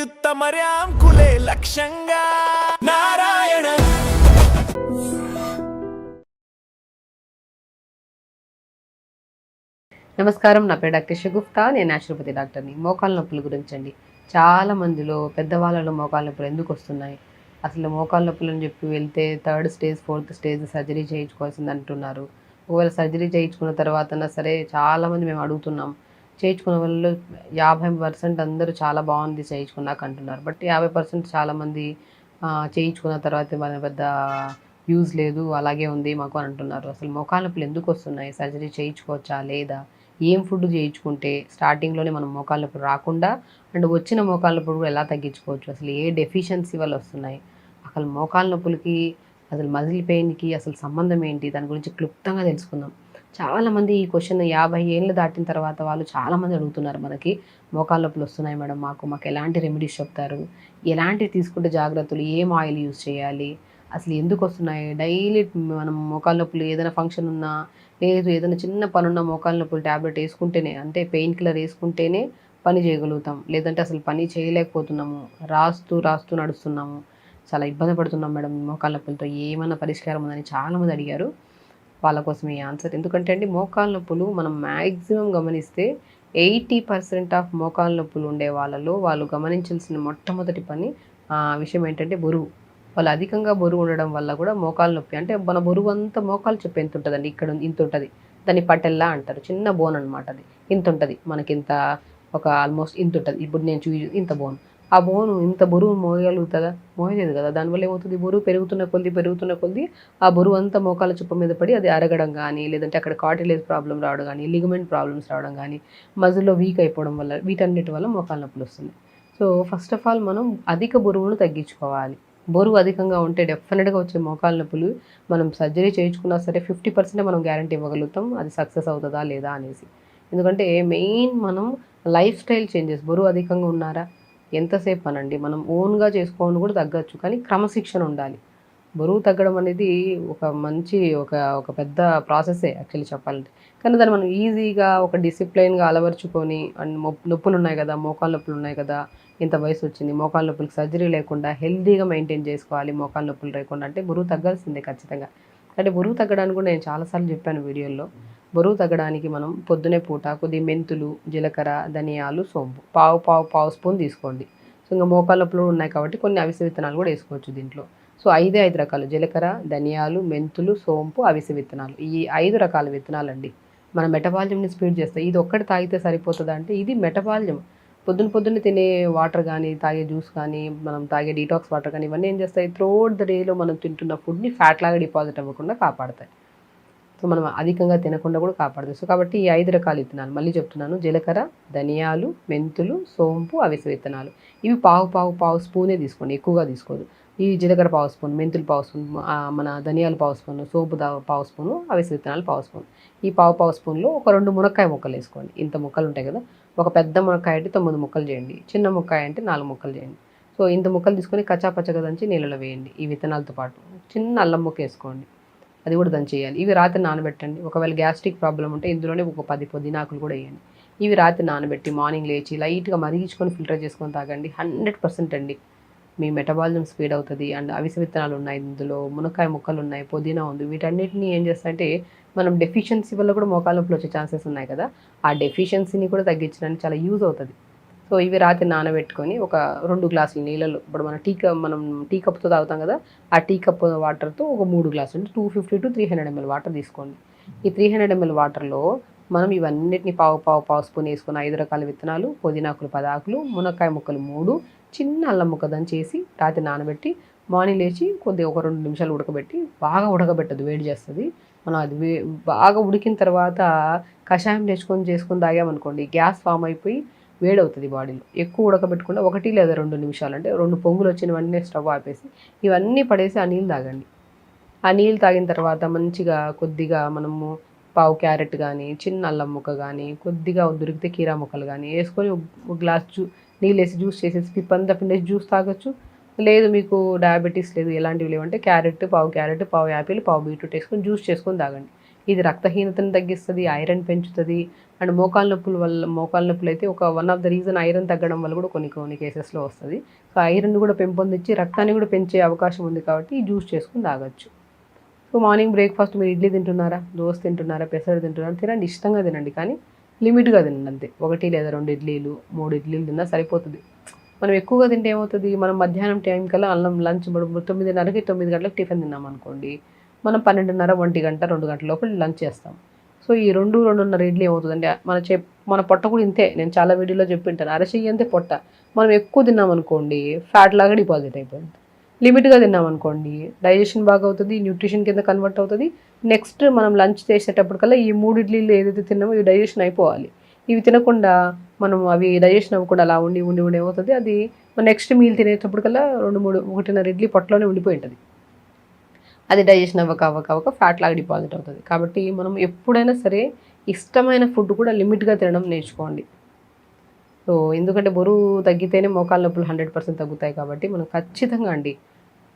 అత్యుత్తమర్యాం కులే లక్ష్యంగా నారాయణ. నమస్కారం, నా పేరు డాక్టర్ షగుఫ్తా. నేను న్యాచురోపతి డాక్టర్ని. మోకాళ్ళ నొప్పుల గురించి అండి. చాలా మందిలో పెద్దవాళ్ళలో మోకాళ్ళ నొప్పులు ఎందుకు వస్తున్నాయి, అసలు మోకాళ్ళ నొప్పులు అని చెప్పి వెళ్తే 3rd stage 4th stage surgery చేయించుకోవాల్సింది అంటున్నారు. ఒకవేళ సర్జరీ చేయించుకున్న తర్వాతనా సరే చాలామంది మేము అడుగుతున్నాం, చేయించుకున్న వాళ్ళు 50% అందరూ చాలా బాగుంది చేయించుకున్నాక అంటున్నారు. బట్ 50% చాలామంది చేయించుకున్న తర్వాత మన పెద్ద యూజ్ లేదు, అలాగే ఉంది మాకు అని అంటున్నారు. అసలు మోకాళ్ళ నొప్పులు ఎందుకు వస్తున్నాయి, సర్జరీ చేయించుకోవచ్చా లేదా, ఏం ఫుడ్ చేయించుకుంటే స్టార్టింగ్లోనే మనం మోకాళ్ళ నొప్పులు రాకుండా అండ్ వచ్చిన మోకాళ్ళ నొప్పులు కూడా ఎలా తగ్గించుకోవచ్చు, అసలు ఏ డెఫిషియన్సీ వల్ల వస్తున్నాయి, అసలు మోకాళ్ళ నొప్పులకి అసలు మజిల్ పెయిన్కి అసలు సంబంధం ఏంటి, దాని గురించి క్లుప్తంగా తెలుసుకుందాం. చాలామంది ఈ క్వశ్చన్ 50 ఏళ్ళు దాటిన తర్వాత వాళ్ళు చాలామంది అడుగుతున్నారు, మనకి మోకాళ్ళ నొప్పులు వస్తున్నాయి మేడం, మాకు ఎలాంటి రెమెడీస్ చెప్తారు, ఎలాంటివి తీసుకుంటే జాగ్రత్తలు, ఏం ఆయిల్ యూజ్ చేయాలి, అసలు ఎందుకు వస్తున్నాయి, డైలీ మనం మోకాళ్ళ నొప్పులు ఏదైనా ఫంక్షన్ ఉన్నా లేదు ఏదైనా చిన్న పనున్న మోకాళ్ళ నొప్పులు ట్యాబ్లెట్ వేసుకుంటేనే, అంటే పెయిన్ కిల్లర్ వేసుకుంటేనే పని చేయగలుగుతాం, లేదంటే అసలు పని చేయలేకపోతున్నాము, రాస్తూ రాస్తూ నడుస్తున్నాము, చాలా ఇబ్బంది పడుతున్నాం మేడం మోకాళ్ళ నొప్పులతో, ఏమైనా పరిష్కారం ఉందని చాలామంది అడిగారు. వాళ్ళ కోసం ఈ ఆన్సర్. ఎందుకంటే అండి, మోకాళ్ళ నొప్పులు మనం మ్యాక్సిమం గమనిస్తే 80% ఆఫ్ మోకాళ్ళ నొప్పులు ఉండే వాళ్ళలో వాళ్ళు గమనించాల్సిన మొట్టమొదటి విషయం ఏంటంటే బరువు. వాళ్ళు అధికంగా బరువు ఉండడం వల్ల కూడా మోకాళ్ళ నొప్పి, అంటే మన బరువు అంతా మోకాలు చెప్పు ఎంత ఉంటుందండి, ఇక్కడ ఇంత ఉంటుంది, దాన్ని పటెల్లా అంటారు, చిన్న బోన్ అనమాట, అది ఇంత ఉంటుంది మనకి, ఇంత ఒక ఆల్మోస్ట్ ఇంత ఉంటుంది. ఇప్పుడు నేను ఇంత బోన్, ఆ బోను ఇంత బరువు మోయగలుగుతుందా, మోయలేదు కదా. దానివల్ల ఏమవుతుంది, బరువు పెరుగుతున్న కొద్ది ఆ బరువు అంతా మోకాళ్ళ చుప్ప మీద పడి అది అరగడం కానీ, లేదంటే అక్కడ కార్టిలేజ్ ప్రాబ్లం రావడం కానీ, లిగమెంట్ ప్రాబ్లమ్స్ రావడం కానీ, మజిల్లో వీక్ అయిపోవడం వల్ల, వీటన్నిటి వల్ల మోకాళ్ళ నొప్పులు వస్తుంది. సో ఫస్ట్ ఆఫ్ ఆల్ మనం అధిక బరువును తగ్గించుకోవాలి. బరువు అధికంగా ఉంటే డెఫినెట్గా వచ్చే మోకాళ్ళ నొప్పులు మనం సర్జరీ చేయించుకున్నా సరే 50% మనం గ్యారంటీ ఇవ్వగలుగుతాం అది సక్సెస్ అవుతుందా లేదా అనేసి. ఎందుకంటే మెయిన్ మనం లైఫ్ స్టైల్ చేంజెస్, బరువు అధికంగా ఉన్నారా, ఎంతసేపు అనండి మనం ఓన్గా చేసుకోవడం కూడా తగ్గచ్చు, కానీ క్రమశిక్షణ ఉండాలి. బరువు తగ్గడం అనేది ఒక మంచి ఒక పెద్ద ప్రాసెసే యాక్చువల్లీ చెప్పాలంటే. కానీ దాన్ని మనం ఈజీగా ఒక డిసిప్లైన్గా అలవర్చుకొని, అండ్ నొప్పులు ఉన్నాయి కదా, మోకాళ్ళ నొప్పులు ఉన్నాయి కదా, ఇంత వయసు వచ్చింది, మోకాళ్ళ నొప్పులకు సర్జరీ లేకుండా హెల్తీగా మెయింటైన్ చేసుకోవాలి, మోకాళ్ళ నొప్పులు లేకుండా అంటే బరువు తగ్గాల్సిందే ఖచ్చితంగా. అంటే బరువు తగ్గడానికి కూడా నేను చాలాసార్లు చెప్పాను వీడియోల్లో. బరువు తగ్గడానికి మనం పొద్దునే పూట కొద్దిగా మెంతులు, జీలకర్ర, ధనియాలు, సోంపు పావు స్పూన్ తీసుకోండి. సో ఇంకా మోకాళ్ళ నొప్పులు ఉన్నాయి కాబట్టి కొన్ని అవిసె విత్తనాలు కూడా వేసుకోవచ్చు దీంట్లో. సో 5 రకాలు జీలకర్ర, ధనియాలు, మెంతులు, సోంపు, అవిసె విత్తనాలు, ఈ 5 రకాల విత్తనాలండి మన మెటబాలిజంని స్పీడ్ చేస్తాయి. ఇది ఒక్కటి తాగితే సరిపోతుందా అంటే ఇది మెటబాలిజం. పొద్దున్న తినే వాటర్ కానీ, తాగే జ్యూస్ కానీ, మనం తాగే డీటాక్స్ వాటర్ కానీ, ఇవన్నీ ఏం చేస్తాయి, త్రూఅవుట్ ద డేలో మనం తింటున్న ఫుడ్ని ఫ్యాట్ లాగా డిపాజిట్ అవ్వకుండా కాపాడతాయి. సో మనం అధికంగా తినకుండా కూడా కాపాడుతుంది. సో కాబట్టి ఈ 5 రకాల విత్తనాలు మళ్ళీ చెప్తున్నాను, జీలకర్ర, ధనియాలు, మెంతులు, సోంపు, అవిసె విత్తనాలు, ఇవి పావు స్పూనే తీసుకోండి, ఎక్కువగా తీసుకోదు. ఈ జీలకర్ర పావు స్పూన్, మెంతులు పావు స్పూన్, మన ధనియాలు పావు స్పూన్, సోంపు పావు స్పూను, అవిసె విత్తనాలు పావు స్పూన్. ఈ పావు స్పూన్లో ఒక 2 మునక్కాయ ముక్కలు వేసుకోండి. ఇంత ముక్కలు ఉంటాయి కదా, ఒక పెద్ద మునక్కాయ అంటే 9 ముక్కలు చేయండి, చిన్న ముక్కాయ అంటే 4 ముక్కలు చేయండి. సో ఇంత ముక్కలు తీసుకొని కచ్చాపచ్చగా దంచి నీళ్ళలో వేయండి. ఈ విత్తనాలతో పాటు చిన్న అల్లం ముక్క వేసుకోండి, అది కూడా దంచేయాలి. ఇవి రాత్రి నానబెట్టండి. ఒకవేళ గ్యాస్ట్రిక్ ప్రాబ్లం ఉంటే ఇందులోనే ఒక 10 పుదీనాకులు కూడా వేయండి. ఇవి రాత్రి నానబెట్టి మార్నింగ్ లేచి లైట్గా మరిగించుకొని ఫిల్టర్ చేసుకొని తాగండి. 100% అండి మీ మెటబాలిజం స్పీడ్ అవుతుంది. అండ్ అవిసె విత్తనాలు ఉన్నాయి, ఇందులో మునక్కాయ ముక్కలు ఉన్నాయి, పుదీనా ఉంది, వీటన్నిటిని ఏం చేస్తాయంటే మనం డెఫిషియన్సీ వల్ల కూడా మోకాళ్ళ నొప్పులు వచ్చే ఛాన్సెస్ ఉన్నాయి కదా, ఆ డెఫిషియన్సీని కూడా తగ్గించడానికి చాలా యూజ్ అవుతుంది. సో ఇవి రాత్రి నానబెట్టుకొని ఒక 2 గ్లాసులు నీళ్ళలో, ఇప్పుడు మనం టీ కప్తో తాగుతాం కదా, ఆ టీ కప్ వాటర్తో ఒక 3 గ్లాసులు అంటే 250 to 300 ml వాటర్ తీసుకోండి. ఈ 300 ml వాటర్లో మనం ఇవన్నిటిని పావు స్పూన్ వేసుకొని 5 రకాల విత్తనాలు, పుదీనాకులు 10 ఆకులు, మునక్కాయ ముక్కలు 3, చిన్న అల్లం ముక్క దంచేసి రాత్రి నానబెట్టి మార్నింగ్ లేచి కొద్దిగా ఒక 2 నిమిషాలు ఉడకబెట్టి, బాగా ఉడకబెట్టదు, వేడి చేస్తుంది. మనం అది బాగా ఉడికిన తర్వాత కషాయం చేసుకొని తాగామనుకోండి, గ్యాస్ ఫామ్ అయిపోయి వేడవుతుంది బాడీలో. ఎక్కువ ఉడకబెట్టకుండా 1 లేదా 2 నిమిషాలు, అంటే 2 పొంగులు వచ్చిన వెంటనే స్టవ్ ఆపేసి ఇవన్నీ పడేసి ఆ నీళ్ళు తాగండి. ఆ నీళ్ళు తాగిన తర్వాత మంచిగా కొద్దిగా మనము పావు క్యారెట్ కానీ, చిన్న అల్లం ముక్క కానీ, కొద్దిగా దొరికితే కీరా ముక్కలు కానీ వేసుకొని ఒక గ్లాస్ నీళ్ళు వేసి జ్యూస్ చేసేసి పిప్పంతా పిండేసి జ్యూస్ తాగొచ్చు. లేదు మీకు డయాబెటీస్ లేదు, ఎలాంటివి లేవంటే పావు క్యారెట్, పావు యాపిల్, పావు బీట్రూట్ వేసుకొని జ్యూస్ చేసుకొని తాగండి. ఇది రక్తహీనతను తగ్గిస్తుంది, ఐరన్ పెంచుతుంది. అండ్ మోకాళ్ళ నొప్పులు అయితే ఒక one of the reason iron తగ్గడం వల్ల కూడా కొన్ని కొన్ని కేసెస్లో వస్తుంది. సో ఐరన్ కూడా పెంపొందించి రక్తాన్ని కూడా పెంచే అవకాశం ఉంది కాబట్టి ఈ జ్యూస్ చేసుకుని తాగొచ్చు. సో మార్నింగ్ బ్రేక్ఫాస్ట్ మీరు ఇడ్లీ తింటున్నారా, దోశ తింటున్నారా, పెసరు తింటున్నారా, తినండి, ఇష్టంగా తినండి, కానీ లిమిట్గా తినండి అంతే. 1 లేదా 2 ఇడ్లీలు 3 ఇడ్లీలు తిన్నా సరిపోతుంది. మనం ఎక్కువగా తింటే ఏమవుతుంది, మనం మధ్యాహ్నం టైం కల్లా అన్నం లంచ్ 9:30కి 9 గంటలకు టిఫిన్ తిన్నాం అనుకోండి, మనం 12:30 1 గంట 2 గంటల లోపల లంచ్ చేస్తాం. సో ఈ 2-2:30 ఇడ్లీ ఏమవుతుందంటే మన పొట్ట కూడా ఇంతే. నేను చాలా వీడియోలో చెప్పింటాను, అరచెయ్యి అంతే పొట్ట. మనం ఎక్కువ తిన్నాం అనుకోండి ఫ్యాట్ లాగా డిపాజిట్ అయిపోయింది. లిమిట్గా తిన్నాం అనుకోండి డైజెషన్ బాగా అవుతుంది, న్యూట్రిషన్ కింద కన్వర్ట్ అవుతుంది. నెక్స్ట్ మనం లంచ్ చేసేటప్పటికల్లా ఈ 3 ఇడ్లీలు ఏదైతే తిన్నామో ఇవి డైజెషన్ అయిపోవాలి. ఇవి తినకుండా మనం అవి డైజెషన్ అవ్వకుండా అలా ఉండి ఏమవుతుంది, అది నెక్స్ట్ మీల్ తినేటప్పటికల్లా 1.5 ఇడ్లీ పొట్టలోనే ఉండిపోయి ఉంటుంది. అది డైజెషన్ అవ్వక ఫ్యాట్ లాగా డిపాజిట్ అవుతుంది. కాబట్టి మనం ఎప్పుడైనా సరే ఇష్టమైన ఫుడ్ కూడా లిమిట్గా తినడం నేర్చుకోండి. సో ఎందుకంటే బరువు తగ్గితేనే మోకాళ్ళ నొప్పులు 100% తగ్గుతాయి. కాబట్టి మనం ఖచ్చితంగా అండి,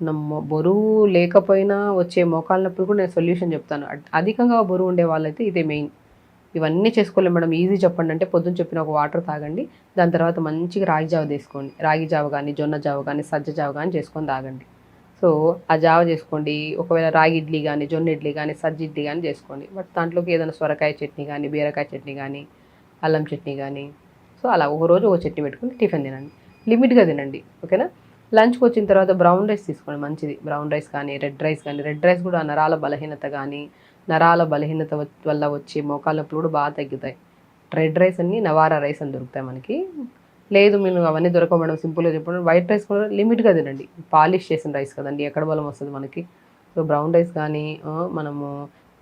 మనం బరువు లేకపోయినా వచ్చే మోకాళ్ళ నొప్పులు కూడా నేను సొల్యూషన్ చెప్తాను. అధికంగా బరువు ఉండే వాళ్ళైతే ఇదే మెయిన్. ఇవన్నీ చేసుకోలేము మేడం, ఈజీ చెప్పండి అంటే పొద్దున్న చెప్పిన ఒక వాటర్ తాగండి, దాని తర్వాత మంచిగా రాగి జావ తీసుకోండి. రాగి జావ కానీ, జొన్న జావ కానీ, సజ్జ జావ కానీ చేసుకొని తాగండి. సో ఆ జావ చేసుకోండి. ఒకవేళ రాగి ఇడ్లీ కానీ, జొన్న ఇడ్లీ కానీ, సజ్జ ఇడ్లీ కానీ చేసుకోండి. బట్ దాంట్లోకి ఏదైనా సొరకాయ చట్నీ కానీ, బీరకాయ చట్నీ కానీ, అల్లం చట్నీ కానీ, సో అలా ఒకరోజు ఒక చట్నీ పెట్టుకుని టిఫిన్ తినండి, లిమిట్గా తినండి, ఓకేనా. లంచ్కి వచ్చిన తర్వాత బ్రౌన్ రైస్ తీసుకోండి, మంచిది. బ్రౌన్ రైస్ కానీ, రెడ్ రైస్ కానీ. రెడ్ రైస్ కూడా నరాల బలహీనత వల్ల వచ్చే మోకాళ్ళ నొప్పులు కూడా బాగా తగ్గుతాయి. రెడ్ రైస్ అన్ని నవారా రైస్ అని దొరుకుతాయి మనకి. లేదు మీరు అవన్నీ దొరకవు మేడం, సింపుల్గా చెప్పండి, వైట్ రైస్ కూడా లిమిట్గా తినండి. పాలిష్ చేసిన రైస్ కదండి, ఎక్కడ బలం వస్తుంది మనకి. సో బ్రౌన్ రైస్ కానీ, మనము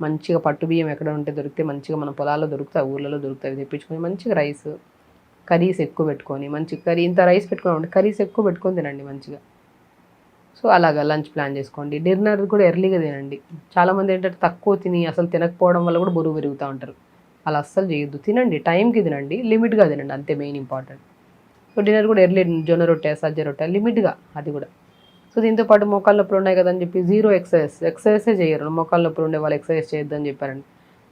మంచిగా పట్టు బియ్యం ఎక్కడ ఉంటే దొరికితే మంచిగా మన పొలాల్లో దొరుకుతాయి, ఊళ్ళలో దొరుకుతాయి, తెప్పించుకొని మంచిగా రైస్, కర్రీస్ ఎక్కువ పెట్టుకొని, మంచి కర్రీ ఇంత రైస్ పెట్టుకోండి, కర్రీస్ ఎక్కువ పెట్టుకొని తినండి మంచిగా. సో అలాగా లంచ్ ప్లాన్ చేసుకోండి. డిన్నర్ కూడా ఎర్లీగా తినండి. చాలామంది ఏంటంటే తక్కువ తిని అసలు తినకపోవడం వల్ల కూడా బరువు పెరుగుతూ ఉంటారు. అలా అస్సలు చేయొద్దు, తినండి, టైంకి తినండి, లిమిట్గా తినండి, అంతే మెయిన్ ఇంపార్టెంట్. సో డిన్నర్ కూడా ఎర్లీ, జొన్న రొట్టె, సజ్జ రొట్టె లిమిట్గా, అది కూడా. సో దీంతో పాటు మోకాళ్ళ నొప్పులు ఉన్నాయి కదని చెప్పి జీరో ఎక్సర్సైజే చేయరు. మోకాళ్ళ నొప్పులు ఉండే వాళ్ళు ఎక్సర్సైజ్ చేయొద్దని చెప్పారండి.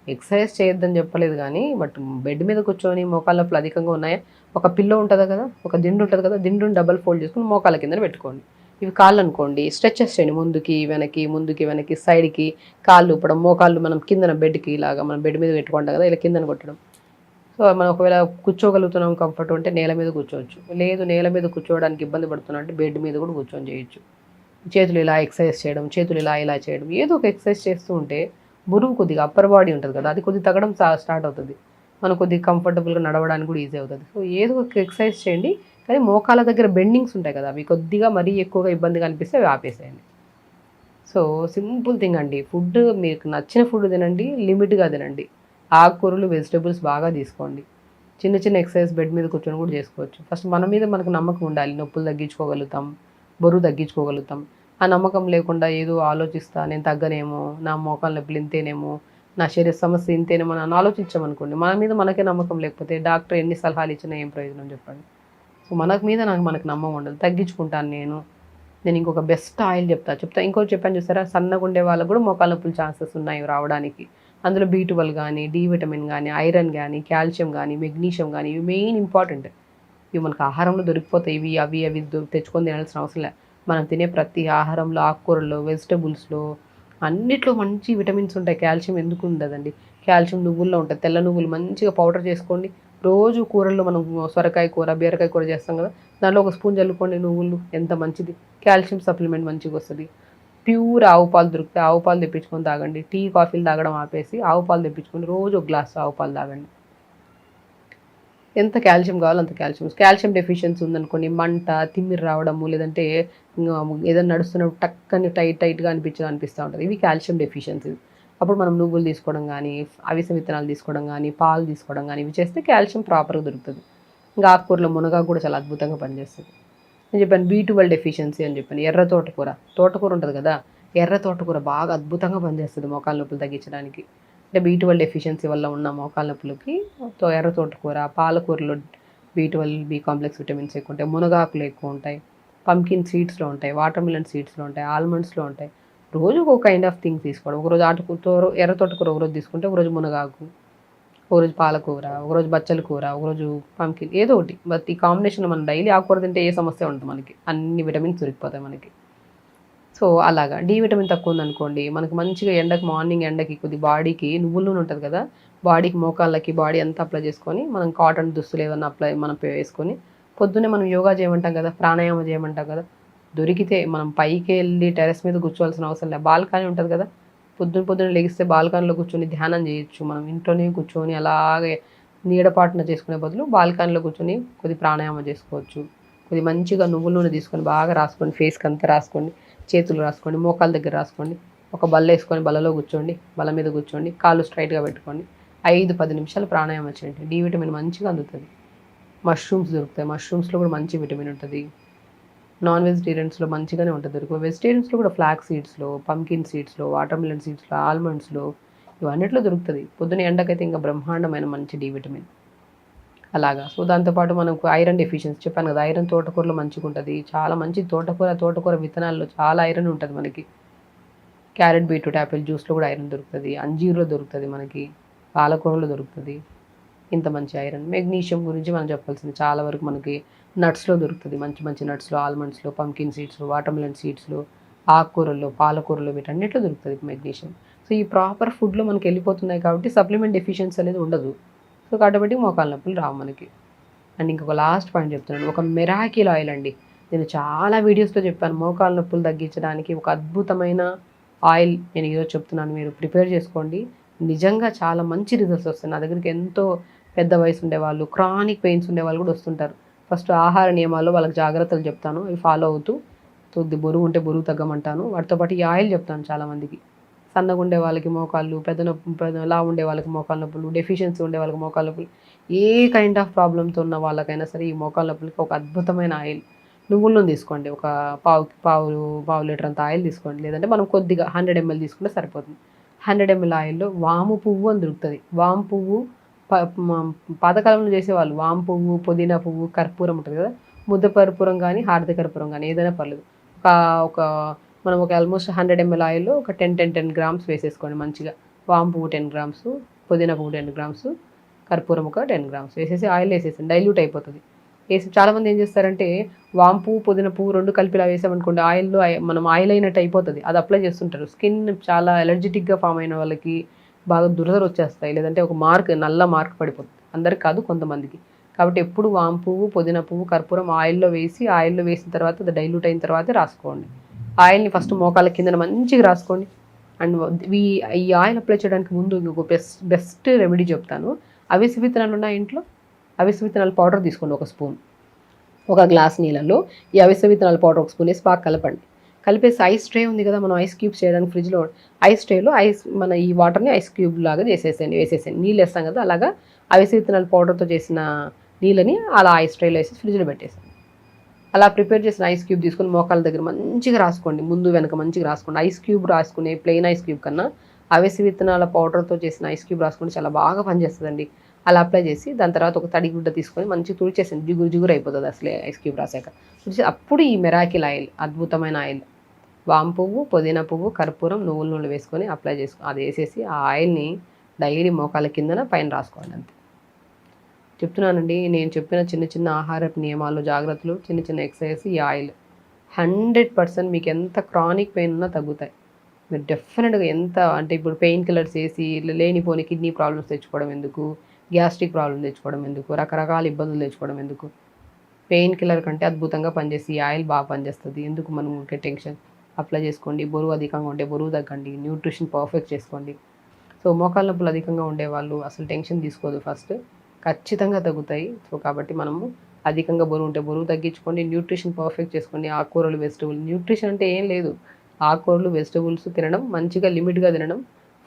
ఎక్సర్సైజ్ చేయొద్దని చెప్పలేదు కానీ, బట్ బెడ్ మీద కూర్చొని మోకాళ్ళ నొప్పులు అధికంగా ఉన్నాయా, ఒక పిల్లో ఉంటుంది కదా, ఒక దిండు ఉంటుంది కదా, దిండుని డబల్ ఫోల్డ్ చేసుకుని మోకాళ్ళ కింద పెట్టుకోండి. ఇవి కాళ్ళు అనుకోండి, స్ట్రెచెస్ చేయండి, ముందుకి వెనక్కి సైడ్కి కాళ్ళు ఊపడం, మోకాళ్ళు మనం కిందన బెడ్కి ఇలాగా మనం బెడ్ మీద పెట్టుకుంటాం కదా, ఇలా కిందన కొట్టడం. సో మనం ఒకవేళ కూర్చోగలుగుతున్నాం కంఫర్ట్ ఉంటే నేల మీద కూర్చోవచ్చు, లేదు నేల మీద కూర్చోవడానికి ఇబ్బంది పడుతున్నాం అంటే బెడ్ మీద కూడా కూర్చొని చేయొచ్చు. చేతులు ఇలా ఎక్సర్సైజ్ చేయడం, చేతులు ఇలా చేయడం, ఏదో ఒక ఎక్సర్సైజ్ చేస్తూ ఉంటే బరువు కొద్దిగా అప్పర్ బాడీ ఉంటుంది కదా, అది కొద్దిగా తగ్గడం స్టార్ట్ అవుతుంది. మనం కొద్దిగా కంఫర్టబుల్గా నడవడానికి కూడా ఈజీ అవుతుంది. సో ఏదో ఒక ఎక్సర్సైజ్ చేయండి, కానీ మోకాళ్ళ దగ్గర బెండింగ్స్ ఉంటాయి కదా, అవి కొద్దిగా మరీ ఎక్కువగా ఇబ్బందిగా అనిపిస్తే అవి ఆపేసేయండి. సో సింపుల్ థింగ్ అండి, ఫుడ్ మీకు నచ్చిన ఫుడ్ తినండి, లిమిట్గా తినండి. ఆకుకూరలు, వెజిటేబుల్స్ బాగా తీసుకోండి. చిన్న ఎక్సర్సైజ్ బెడ్ మీద కూర్చొని కూడా చేసుకోవచ్చు. ఫస్ట్ మన మీద మనకు నమ్మకం ఉండాలి, నొప్పులు తగ్గించుకోగలుగుతాం, బరువు తగ్గించుకోగలుగుతాం. ఆ నమ్మకం లేకుండా ఏదో ఆలోచిస్తా, నేను తగ్గనేమో, నా మోకాళ్ళ నొప్పులు ఇంతేనేమో, నా శరీర సమస్య ఇంతేనేమో అని ఆలోచించామనుకోండి, మన మీద మనకే నమ్మకం లేకపోతే డాక్టర్ ఎన్ని సలహాలు ఇచ్చినా ఏం ప్రయోజనం చెప్పండి. సో మనకు నమ్మకం ఉండదు. తగ్గించుకుంటాను నేను ఇంకొక బెస్ట్ ఆయిల్ చెప్తా. ఇంకోటి చెప్పాను చూసారా, సన్నగా ఉండే వాళ్ళకు కూడా మోకాళ్ళ నొప్పులు ఛాన్సెస్ ఉన్నాయి రావడానికి. అందులో B12 కానీ, డి విటమిన్ కానీ, ఐరన్ కానీ, కాల్షియం కానీ, మెగ్నీషియం కానీ, ఇవి మెయిన్ ఇంపార్టెంట్. ఇవి మనకు ఆహారంలో దొరికిపోతాయి. ఇవి తెచ్చుకొని తినాల్సిన అవసరం లేదు. మనం తినే ప్రతి ఆహారంలో, ఆకుకూరల్లో, వెజిటబుల్స్లో అన్నిట్లో మంచి విటమిన్స్ ఉంటాయి. కాల్షియం ఎందుకు ఉండదండి, కాల్షియం నువ్వుల్లో ఉంటుంది. తెల్ల నువ్వులు మంచిగా పౌడర్ చేసుకోండి. రోజు కూరల్లో మనం సొరకాయ కూర, బీరకాయ కూర చేస్తాం కదా, దాంట్లో ఒక స్పూన్ చల్లుకోండి నువ్వులు, ఎంత మంచిది. కాల్షియం సప్లిమెంట్ మంచిగా వస్తుంది. ప్యూర్ ఆవు పాలు దొరికితే ఆవు పాలు తెప్పించుకొని తాగండి. టీ కాఫీలు తాగడం ఆపేసి ఆవు పాలు తెప్పించుకొని రోజు ఒక గ్లాస్ ఆవు పాలు తాగండి. ఎంత కాల్షియం కావాలో అంత కాల్షియం డెఫిషియన్సీ ఉందనుకోండి, మంట, తిమ్మిరి రావడము, లేదంటే ఏదైనా నడుస్తున్నప్పుడు టక్కని టైట్గా అనిపిస్తూ ఉంటుంది. ఇవి కాల్షియం డెఫిషియన్సీ. అప్పుడు మనం నువ్వులు తీసుకోవడం కానీ, అవిసె విత్తనాలు తీసుకోవడం కానీ, పాలు తీసుకోవడం కానీ, ఇవి చేస్తే కాల్షియం ప్రాపర్గా దొరుకుతుంది. ఇంకా ఆకుకూరలో మునగాకు కూడా చాలా అద్భుతంగా పనిచేస్తుంది. నేను చెప్పాను B12 డెఫిషియన్సీ అని చెప్పాను. ఎర్ర తోటకూర ఉంటుంది కదా, ఎర్ర తోటకూర బాగా అద్భుతంగా పనిచేస్తుంది మోకాళ్ళ నొప్పులు తగ్గించడానికి. అంటే B12 డెఫిషియన్సీ వల్ల ఉన్న మోకాళ్ళ నొప్పులకి ఎర్ర తోటకూర, పాలకూరలో B12, B కాంప్లెక్స్ విటమిన్స్ ఎక్కువ ఉంటాయి, మునగాకులు ఎక్కువ ఉంటాయి, పంకిన్ సీడ్స్లో ఉంటాయి, వాటర్ మిలన్ సీడ్స్లో ఉంటాయి, ఆల్మండ్స్లో ఉంటాయి. రోజుకు ఒక కైండ్ ఆఫ్ థింగ్ తీసుకోవడం. ఒకరోజు ఆటుకూర, ఎర్ర తోటకూర ఒకరోజు తీసుకుంటే, ఒకరోజు మునగాకు, ఒకరోజు పాలకూర, ఒకరోజు బచ్చల కూర, ఒకరోజు పంకిన్, ఏదో ఒకటి. బట్ ఈ కాంబినేషన్లో మనం డైలీ ఆకుకూర తింటే ఏ సమస్య ఉండదు మనకి, అన్ని విటమిన్స్ దొరికిపోతాయి మనకి. సో అలాగా డి విటమిన్ తక్కువ ఉందనుకోండి, మనకు మంచిగా ఎండకి, మార్నింగ్ ఎండకి కొద్ది బాడీకి నువ్వుల నూనె ఉంటుంది కదా, బాడీకి మోకాళ్ళకి బాడీ అంతా అప్లై చేసుకొని, మనం కాటన్ దుస్తులు ఏమన్నా మనం వేసుకొని, పొద్దున్నే మనం యోగా చేయమంటాం కదా, ప్రాణాయామం చేయమంటాం కదా, దొరికితే మనం పైకి వెళ్ళి టెరెస్ మీద కూర్చోవాల్సిన అవసరం లేదు. బాల్కనీ ఉంటుంది కదా, పొద్దున్న లెగిస్తే బాల్కనీలో కూర్చొని ధ్యానం చేయొచ్చు. మనం ఇంట్లోనే కూర్చొని అలాగే నీడపాటున చేసుకునే బదులు బాల్కనీలో కూర్చొని కొద్ది ప్రాణాయామం చేసుకోవచ్చు. కొద్ది మంచిగా నువ్వుల నూనె తీసుకొని బాగా రాసుకోండి, ఫేస్కి అంతా రాసుకోండి, చేతులు రాసుకోండి, మోకాల దగ్గర రాసుకోండి. ఒక బల్ల వేసుకొని బల్లలో కూర్చోండి, బల్ల మీద కూర్చోండి, కాళ్ళు స్ట్రైట్గా పెట్టుకోండి. 5-10 నిమిషాలు ప్రాణాయామం చేయండి. డి విటమిన్ మంచిగా అందుతుంది. మష్రూమ్స్ దొరుకుతాయి, మష్రూమ్స్లో కూడా మంచి విటమిన్ ఉంటుంది. నాన్ వెజిటేరియన్స్లో మంచిగానే ఉంటుంది దొరుకుతుంది. వెజిటేరియన్స్లో కూడా ఫ్లాక్ సీడ్స్లో, పంకిన్ సీడ్స్లో, వాటర్ మిలన్ సీడ్స్లో, ఆల్మండ్స్లో, ఇవన్నిట్లో దొరుకుతుంది. పొద్దున ఎండకైతే ఇంకా బ్రహ్మాండమైన మంచి డి విటమిన్ అలాగా. సో దాంతోపాటు మనకు ఐరన్ డెఫిషియన్సీ చెప్పాను కదా, ఐరన్ తోటకూరలో మంచిగా ఉంటుంది, చాలా మంచి. తోటకూర విత్తనాల్లో చాలా ఐరన్ ఉంటుంది మనకి. క్యారెట్, బీట్రూట్, యాపిల్ జ్యూస్లో కూడా ఐరన్ దొరుకుతుంది, అంజీర్లో దొరుకుతుంది మనకి, పాలకూరలో దొరుకుతుంది. ఇంత మంచి ఐరన్. మెగ్నీషియం గురించి మనం చెప్పాల్సింది చాలా వరకు మనకి నట్స్లో దొరుకుతుంది, మంచి మంచి నట్స్లో, ఆల్మండ్స్లో, పంకిన్ సీడ్స్లో, వాటర్మిలన్ సీడ్స్లో, ఆకుకూరల్లో, పాలకూరలో, వీటన్నిటిలో దొరుకుతుంది మెగ్నీషియం. సో ఈ ప్రాపర్ ఫుడ్లో మనకి వెళ్ళిపోతున్నాయి కాబట్టి సప్లిమెంట్ డెఫిషియన్సీ అనేది ఉండదు. సో కాబట్టి మోకాల నొప్పులు రావు మనకి. అండ్ ఇంకొక లాస్ట్ పాయింట్ చెప్తున్నాను, ఒక మిరాకిల్ ఆయిల్ అండి. నేను చాలా వీడియోస్లో చెప్పాను, మోకాల నొప్పులు తగ్గించడానికి ఒక అద్భుతమైన ఆయిల్ నేను ఈరోజు చెప్తున్నాను, మీరు ప్రిపేర్ చేసుకోండి. నిజంగా చాలా మంచి రిజల్ట్స్ వస్తాయి. నా దగ్గరికి ఎంతో పెద్ద వయసు ఉండేవాళ్ళు, క్రానిక్ పెయిన్స్ ఉండేవాళ్ళు కూడా వస్తుంటారు. ఫస్ట్ ఆహార నియమాల్లో వాళ్ళకి జాగ్రత్తలు చెప్తాను, అవి ఫాలో అవుతూ, బరువు ఉంటే బరువు తగ్గమంటాను. వాటితో పాటు ఈ ఆయిల్ చెప్తాను చాలామందికి. సన్నగా ఉండే వాళ్ళకి మోకాళ్ళు, లా ఉండే వాళ్ళకి మోకాళ్ళ నొప్పులు, డెఫిషియన్సీ ఉండే వాళ్ళకి మోకాళ్ళ నొప్పులు, ఏ కైండ్ ఆఫ్ ప్రాబ్లమ్తో ఉన్న వాళ్ళకైనా సరే ఈ మోకాళ్ళ నొప్పులకి ఒక అద్భుతమైన ఆయిల్. నువ్వుల నూనె తీసుకోండి, ఒక పావు లీటర్ అంత ఆయిల్ తీసుకోండి. లేదంటే మనం కొద్దిగా 100 ml తీసుకుంటే సరిపోతుంది. 100 ml ఆయిల్లో వాము పువ్వు అని దొరుకుతుంది. వాము పువ్వు పాతకాలంలో చేసేవాళ్ళు వాము పువ్వు, పుదీనా పువ్వు, కర్పూరం ఉంటుంది కదా, ముద్ద కర్పూరం కానీ హారతి కర్పూరం కానీ ఏదైనా పర్లేదు. మనం ఆల్మోస్ట్ 100 ml ఆయిల్లో ఒక 10 grams వేసేసుకోండి మంచిగా. వాము పువ్వు 10 grams, పుదీనా పువ్వు 10 grams, కర్పూరం ఒక 10 grams వేసేసి ఆయిల్ వేసేసి డైల్యూట్ అయిపోతుంది. వేసి చాలామంది ఏం చేస్తారంటే వాము పువ్వు, పుదీనా పువ్వు 2 కలిపిలా వేసామనుకోండి, ఆయిల్లో మనం ఆయిల్ అయినట్టు అయిపోతుంది, అది అప్లై చేస్తుంటారు. స్కిన్ చాలా ఎలర్జెటిక్గా ఫామ్ అయిన వాళ్ళకి బాగా దురదలు వచ్చేస్తాయి, లేదంటే ఒక నల్ల మార్క్ పడిపోతుంది. అందరికి కాదు, కొంతమందికి. కాబట్టి ఎప్పుడు వాము పువ్వు, పుదీనా పువ్వు, కర్పూరం ఆయిల్లో వేసిన తర్వాత అది డైల్యూట్ అయిన తర్వాతే రాసుకోండి. ఆయిల్ని ఫస్ట్ మోకాళ్ళ కిందన మంచిగా రాసుకోండి. అండ్ ఈ ఆయిల్ అప్లై చేయడానికి ముందు ఇంకొక బెస్ట్ రెమెడీ చెప్తాను. అవిసె విత్తనాలు ఉన్నాయి ఇంట్లో, అవిసె విత్తనాల పౌడర్ తీసుకోండి, 1 స్పూన్. 1 గ్లాస్ నీళ్ళల్లో ఈ అవిసె విత్తనాల పౌడర్ 1 స్పూన్ వేసి బాగా కలపండి. కలిపేసి ఐస్ ట్రే ఉంది కదా, మనం ఐస్ క్యూబ్స్ చేయడానికి ఫ్రిడ్జ్లో, ఐస్ ట్రేలో మన ఈ వాటర్ని ఐస్ క్యూబ్ లాగా వేసేసేయండి. నీళ్ళు వేస్తాం కదా, అలాగా అవిసె విత్తనాల పౌడర్తో చేసిన నీళ్ళని అలా ఐస్ ట్రేలో వేసి ఫ్రిడ్జ్లో పెట్టేసాను. అలా ప్రిపేర్ చేసిన ఐస్ క్యూబ్ తీసుకొని మోకాళ్ళ దగ్గర మంచిగా రాసుకోండి, ముందు వెనక మంచిగా రాసుకోండి. ఐస్ క్యూబ్ రాసుకునే ప్లెయిన్ ఐస్ క్యూబ్ కన్నా అవిసె విత్తనాల పౌడర్తో చేసిన ఐస్ క్యూబ్ రాసుకుంటే చాలా బాగా పనిచేస్తుందండి. అలా అప్లై చేసి దాని తర్వాత ఒక తడి గుడ్డ తీసుకొని మంచిగా తుడిచేసింది, జిగురు అయిపోతుంది అసలే ఐస్ క్యూబ్ రాసాక. అప్పుడు ఈ మిరాకిల్ ఆయిల్, అద్భుతమైన ఆయిల్, వాము పువ్వు, పుదీనా పువ్వు, కర్పూరం, నువ్వుల నూనె వేసుకొని అప్లై అది వేసేసి ఆ ఆయిల్ని డైలీ మోకాళ్ళ కిందన పైన రాసుకోండి. అంతే చెప్తున్నానండి. నేను చెప్పిన చిన్న చిన్న ఆహారపు నియమాలు, జాగ్రత్తలు, చిన్న చిన్న ఎక్సర్సైజ్, ఈ ఆయిల్ 100% మీకు ఎంత క్రానిక్ పెయిన్ ఉన్నా తగ్గుతాయి. మీరు డెఫినెట్గా ఎంత అంటే ఇప్పుడు పెయిన్ కిల్లర్స్ వేసి లేనిపోని కిడ్నీ ప్రాబ్లమ్స్ తెచ్చుకోవడం ఎందుకు, గ్యాస్ట్రిక్ ప్రాబ్లమ్ తెచ్చుకోవడం ఎందుకు, రకరకాల ఇబ్బందులు తెచ్చుకోవడం ఎందుకు. పెయిన్ కిల్లర్ కంటే అద్భుతంగా పనిచేసి ఈ ఆయిల్ బాగా పనిచేస్తుంది. ఎందుకు మనం ఉంటే టెన్షన్. అప్లై చేసుకోండి. బరువు అధికంగా ఉంటే బరువు తగ్గండి, న్యూట్రిషన్ పర్ఫెక్ట్ చేసుకోండి. సో మోకాళ్ళ నొప్పులు అధికంగా ఉండేవాళ్ళు అసలు టెన్షన్ తీసుకోదు, ఫస్ట్ ఖచ్చితంగా తగ్గుతాయి. సో కాబట్టి మనము అధికంగా బరువు ఉంటే బరువు తగ్గించుకోండి, న్యూట్రిషన్ పర్ఫెక్ట్ చేసుకోండి. ఆకుకూరలు, వెజిటబుల్, న్యూట్రిషన్ అంటే ఏం లేదు, ఆకుకూరలు, వెజిటబుల్స్ తినడం, మంచిగా లిమిట్గా తినడం,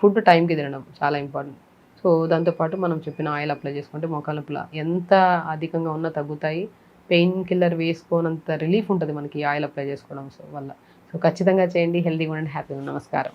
ఫుడ్ టైంకి తినడం చాలా ఇంపార్టెంట్. సో దాంతోపాటు మనం చెప్పిన ఆయిల్ అప్లై చేసుకుంటే మోకాళ్ళ నొప్పులు ఎంత అధికంగా ఉన్నా తగ్గుతాయి. పెయిన్ కిల్లర్ వేసుకోనంత రిలీఫ్ ఉంటుంది మనకి ఈ ఆయిల్ అప్లై చేసుకోవడం వల్ల. సో ఖచ్చితంగా చేయండి. హెల్తీగా ఉండండి, హ్యాపీగా. నమస్కారం.